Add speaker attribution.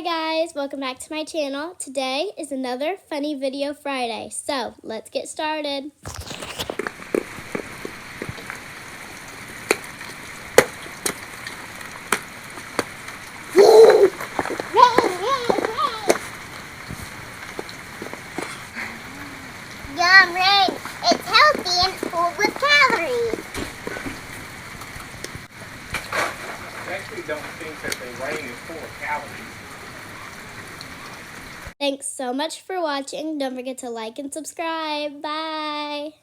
Speaker 1: Hi guys, welcome back to my channel. Today is another funny video Friday, so let's get started.
Speaker 2: Yum, rain. It's healthy and full with calories.
Speaker 3: I actually don't think that the rain is full of calories.
Speaker 1: Thanks so much for watching. Don't forget to like and subscribe. Bye.